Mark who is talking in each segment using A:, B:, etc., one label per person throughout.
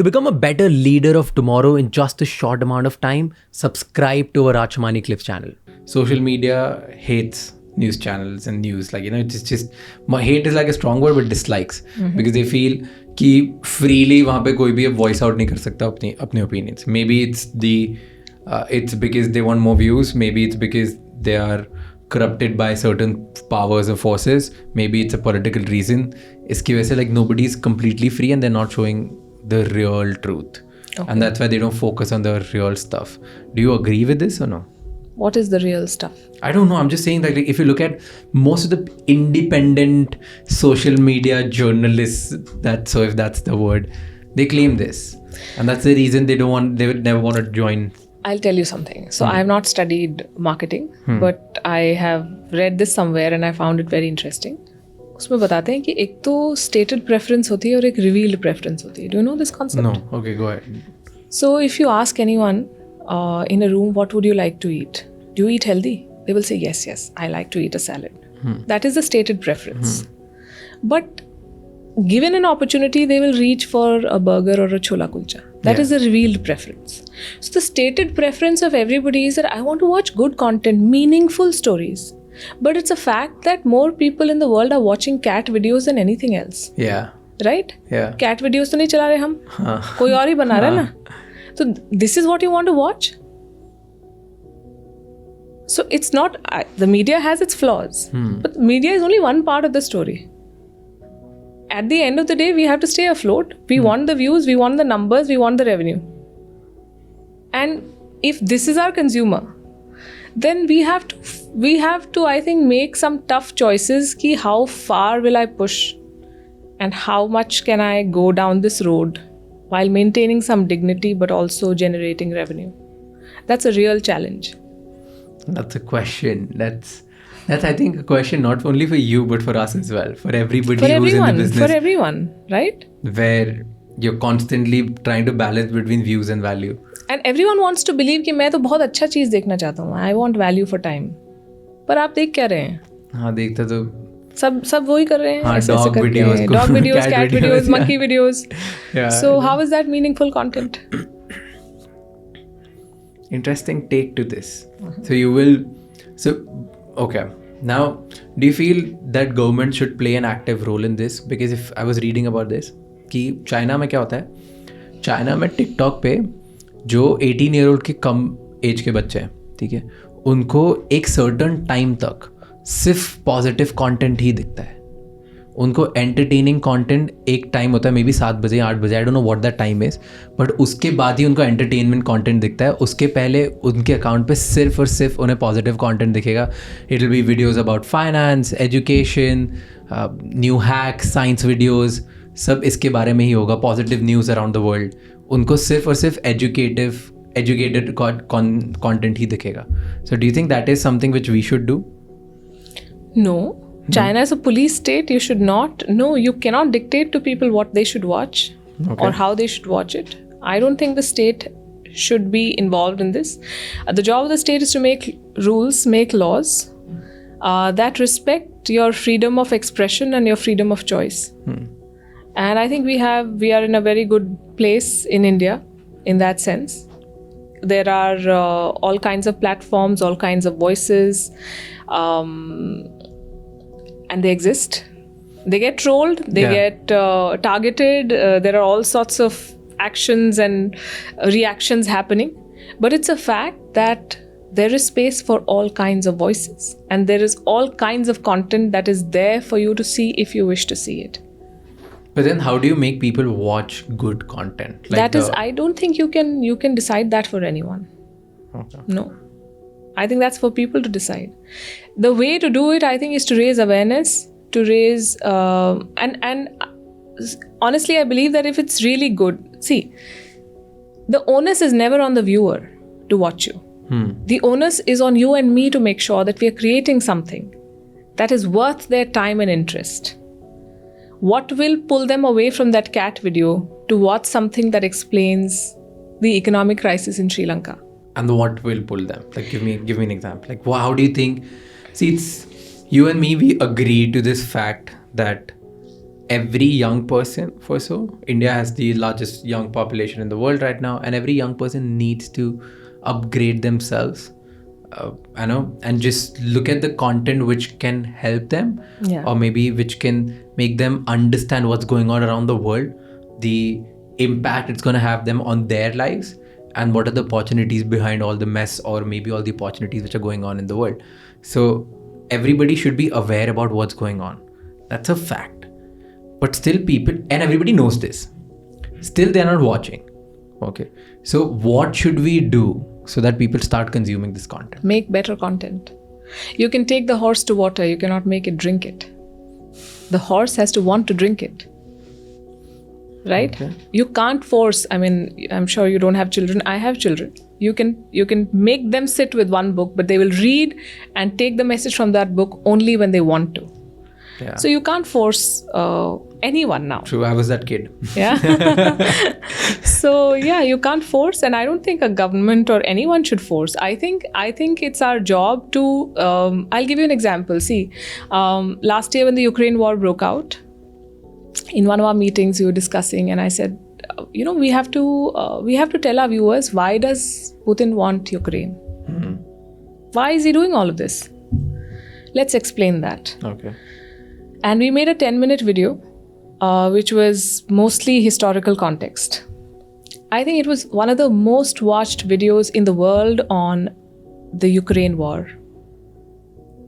A: To become a better leader of tomorrow in just a short amount of time, subscribe to our Raj Shamani Clips channel.
B: Social media hates news channels and news. Like, it's just, hate is like a strong word, but dislikes. Because they feel कि freely वहाँ पे कोई भी voice out नहीं कर सकता अपने opinions. Maybe it's because they want more views. Maybe it's because they are corrupted by certain powers or forces. Maybe it's a political reason. इसकी वजह से like nobody is completely free and they're not showing the real truth. Okay. And that's why they don't focus on the real stuff. Do you agree with this or no?
C: What is the real stuff?
B: I don't know. I'm just saying that if you look at most of the independent social media journalists, if that's the word, they claim this. And that's the reason they would never want to join.
C: I'll tell you something. So I have not studied marketing, but I have read this somewhere and I found it very interesting. उसमें बताते हैं कि एक तो stated preference होती है और एक revealed preference होती है. Do you know this concept?
B: No. Okay, go ahead.
C: So if you ask anyone in a room, what would you like to eat? Do you eat healthy? They will say, yes, I like to eat a salad. That is the stated preference. But given an opportunity, they will reach for a burger or a chola kulcha. That is the revealed preference. So the stated preference of everybody is that I want to watch good content, meaningful stories. But it's a fact that more people in the world are watching cat videos than anything else.
B: Yeah.
C: Right?
B: Yeah.
C: Cat videos तो नहीं चला रहे हम. कोई और ही बना रहा है ना. So this is what you want to watch? So it's not, the media has its flaws. But media is only one part of the story. At the end of the day, we have to stay afloat. We want the views, we want the numbers, we want the revenue. And if this is our consumer, then we have to, I think, make some tough choices ki how far will I push and how much can I go down this road while maintaining some dignity but also generating revenue. That's a real challenge.
B: That's a question. That's I think a question not only for you but for us as well. For everybody who's in the business.
C: For everyone, right?
B: Where you're constantly trying to balance between views and value.
C: And everyone wants to believe कि मैं तो बहुत अच्छा चीज़ देखना चाहता हूँ. I want value for time. पर आप देख क्या रहे हैं?
B: हाँ, देखता तो
C: सब वही कर रहे हैं.
B: हाँ, dog videos,
C: cat videos, monkey videos.
B: Yeah.
C: So how is that meaningful content?
B: Interesting take to this. Okay. Now, do you feel that government should play an active role in this? Because if I was reading about this, कि China में क्या होता है? China में TikTok पे जो 18 year old के कम as के बच्चे हैं, ठीक है, उनको एक सर्टन टाइम तक सिर्फ पॉजिटिव कंटेंट ही दिखता है. उनको एंटरटेनिंग कंटेंट एक टाइम होता है, मे बी 7 बजे 8 बजे, I don't know what that time is, but उसके बाद ही उनको एंटरटेनमेंट कंटेंट दिखता है. उसके पहले उनके अकाउंट पे सिर्फ और सिर्फ उन्हें पॉजिटिव कंटेंट दिखेगा. It will be videos about finance, education, new hacks, science videos, सब इसके बारे में ही होगा. Positive news around the world. उनको सिर्फ और सिर्फ एजुकेटेड कंटेंट ही दिखेगा. So do you think that is something which we should do?
C: No. China is a police state. You should not. No, you cannot dictate to people what they should watch or how they should watch it. I don't think the state should be involved in this. The job of the state is to make rules, make laws that respect your freedom of expression and your freedom of choice. And I think we are in a very good place in India in that sense. There are all kinds of platforms, all kinds of voices. And they exist. They get trolled, they get targeted, there are all sorts of actions and reactions happening. But it's a fact that there is space for all kinds of voices. And there is all kinds of content that is there for you to see if you wish to see it.
B: But then how do you make people watch good content? Like
C: I don't think you can decide that for anyone.
B: Okay.
C: No. I think that's for people to decide. The way to do it, I think, is to raise awareness, to raise and honestly, I believe that if it's really good, see, the onus is never on the viewer to watch you. The onus is on you and me to make sure that we are creating something that is worth their time and interest. What will pull them away from that cat video to watch something that explains the economic crisis in Sri Lanka?
B: And what will pull them? Like, give me an example. Like, how do you think? See, it's you and me. We agree to this fact that every young person, India has the largest young population in the world right now, and every young person needs to upgrade themselves. And just look at the content which can help them, or maybe which can make them understand what's going on around the world, the impact it's going to have them on their lives, and what are the opportunities behind all the mess, or maybe all the opportunities which are going on in the world. So everybody should be aware about what's going on. That's a fact. But still people, and everybody knows this, still they're not watching. Okay. So what should we do so that people start consuming this content?
C: Make better content. You can take the horse to water, you cannot make it drink it. The horse has to want to drink it. Right?
B: Okay.
C: You can't force, I'm sure you don't have children. I have children. You can make them sit with one book, but they will read and take the message from that book only when they want to.
B: Yeah.
C: So you can't force anyone now.
B: True, I was that kid.
C: Yeah. So yeah, you can't force, and I don't think a government or anyone should force. I think it's our job to. I'll give you an example. See, last year when the Ukraine war broke out, in one of our meetings we were discussing, and I said, we have to tell our viewers, why does Putin want Ukraine?
B: Mm-hmm.
C: Why is he doing all of this? Let's explain that.
B: Okay.
C: And we made a 10-minute video, which was mostly historical context. I think it was one of the most watched videos in the world on the Ukraine war.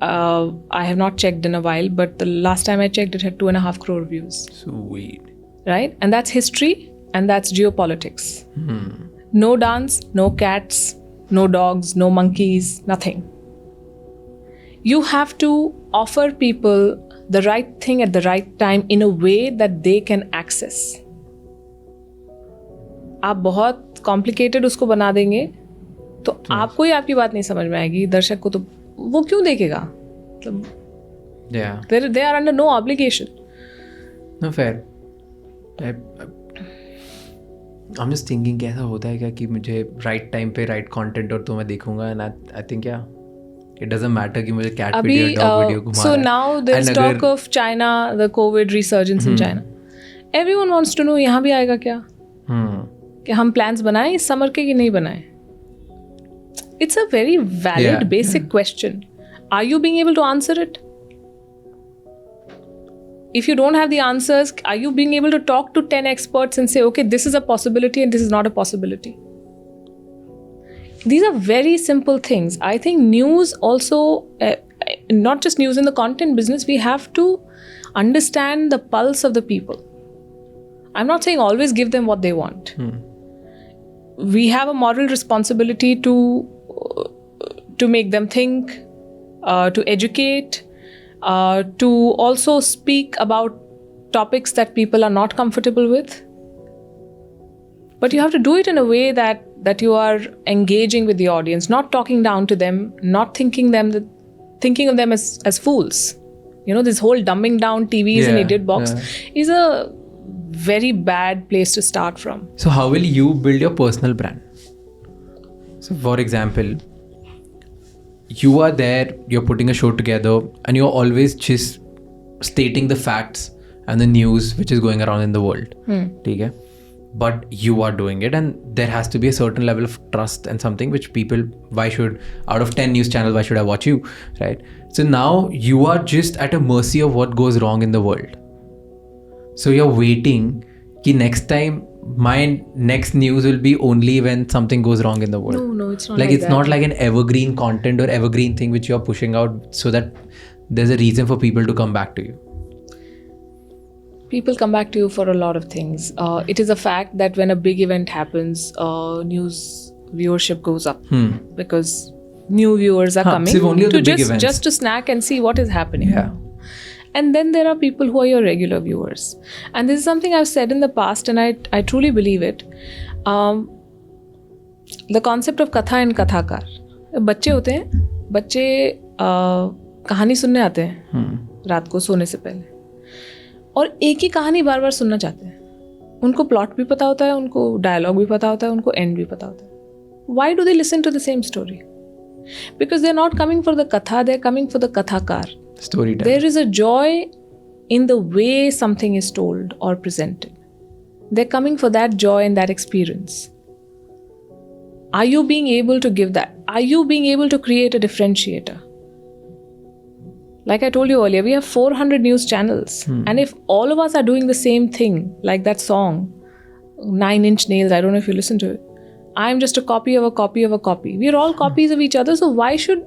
C: I have not checked in a while, but the last time I checked, it had 2.5 crore views.
B: Sweet.
C: Right? And that's history, and that's geopolitics. No dance, no cats, no dogs, no monkeys, nothing. You have to offer people the right thing at the right time in a way that they can access. आप बहुत complicated उसको बना देंगे तो आपको ही आपकी बात नहीं समझ में आएगी, दर्शक को तो वो क्यों देखेगा?
B: Yeah.
C: They are under no obligation.
B: No, fair. I'm just thinking कैसा होता है क्या कि मुझे right time पे right content और तो मैं देखूंगा, and I think it doesn't matter कि मुझे cat video dog video घुमा
C: So now there's talk of China, the COVID resurgence in China. Everyone wants to know यहाँ भी आएगा क्या? कि हम plans बनाएं इस summer के कि नहीं बनाएं? It's a very valid basic question. Are you being able to answer it? If you don't have the answers, are you being able to talk to 10 experts and say, okay, this is a possibility and this is not a possibility? These are very simple things. I think news also, not just news in the content business, we have to understand the pulse of the people. I'm not saying always give them what they want. We have a moral responsibility to make them think, to educate, to also speak about topics that people are not comfortable with. But you have to do it in a way that you are engaging with the audience, not talking down to them, not thinking of them as fools. This whole dumbing down TV is an idiot box is a very bad place to start from.
B: So how will you build your personal brand? So for example, you are there, you're putting a show together, and you're always just stating the facts and the news which is going around in the world. Okay? But you are doing it, and there has to be a certain level of trust and something which people, out of 10 news channels, why should I watch you, right? So now you are just at a mercy of what goes wrong in the world. So you're waiting ki next time my next news will be only when something goes wrong in the world.
C: No, it's not
B: like
C: like
B: it's
C: that.
B: not like an evergreen content or evergreen thing which you're pushing out so that there's a reason for people to come back to you.
C: People come back to you for a lot of things. It is a fact that when a big event happens, news viewership goes up because new viewers are coming
B: only
C: to
B: the big events.
C: just to snack and see what is happening.
B: Yeah.
C: And then there are people who are your regular viewers. And this is something I've said in the past, and I truly believe it. The concept of katha and kathakar. बच्चे होते हैं, बच्चे कहानी सुनने आते हैं रात को सोने से पहले, और एक ही कहानी बार बार सुनना चाहते हैं. उनको प्लॉट भी पता होता है, उनको डायलॉग भी पता होता है, उनको एंड भी पता होता है. Why do they listen to the same story? Because they're not coming for the katha, they're coming for the kathakar.
B: Storytelling.
C: There is a joy in the way something is told or presented. They're coming for that joy and that experience. Are you being able to give that? Are you being able to create a differentiator? Like I told you earlier, we have 400 news channels. And if all of us are doing the same thing, like that song, 9 Inch Nails, I don't know if you listen to it. I'm just a copy of a copy of a copy. We're all copies of each other. So why should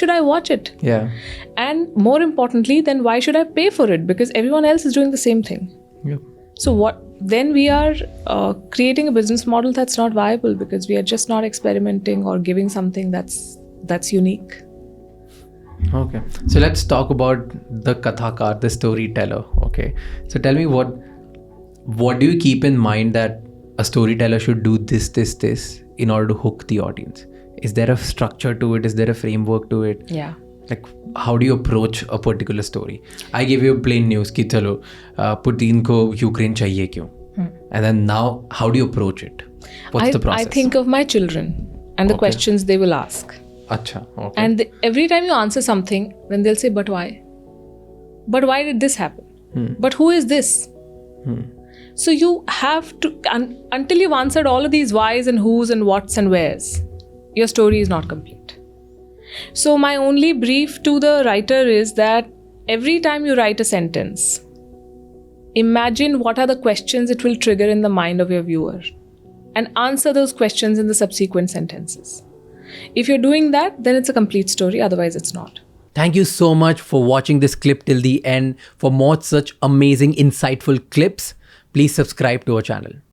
C: I watch it?
B: Yeah.
C: And more importantly, then why should I pay for it? Because everyone else is doing the same thing.
B: Yep.
C: So then we are creating a business model that's not viable because we are just not experimenting or giving something that's unique.
B: Okay. So let's talk about the kathakar, the storyteller. Okay. So tell me what do you keep in mind that a storyteller should do this in order to hook the audience? Is there a structure to it? Is there a framework to it?
C: Yeah.
B: Like, how do you approach a particular story? I give you a plain news ki chalo, Putin ko Ukraine chahiye kyun? And then now, how do you approach it? What's the process?
C: I think of my children and the questions they will ask.
B: Acha, okay.
C: And every time you answer something, then they'll say, but why? But why did this happen? But who is this? So you have to, until you've answered all of these whys and whos and whats and wheres, your story is not complete. So my only brief to the writer is that every time you write a sentence, imagine what are the questions it will trigger in the mind of your viewer and answer those questions in the subsequent sentences. If you're doing that, then it's a complete story. Otherwise, it's not.
A: Thank you so much for watching this clip till the end. For more such amazing, insightful clips, please subscribe to our channel.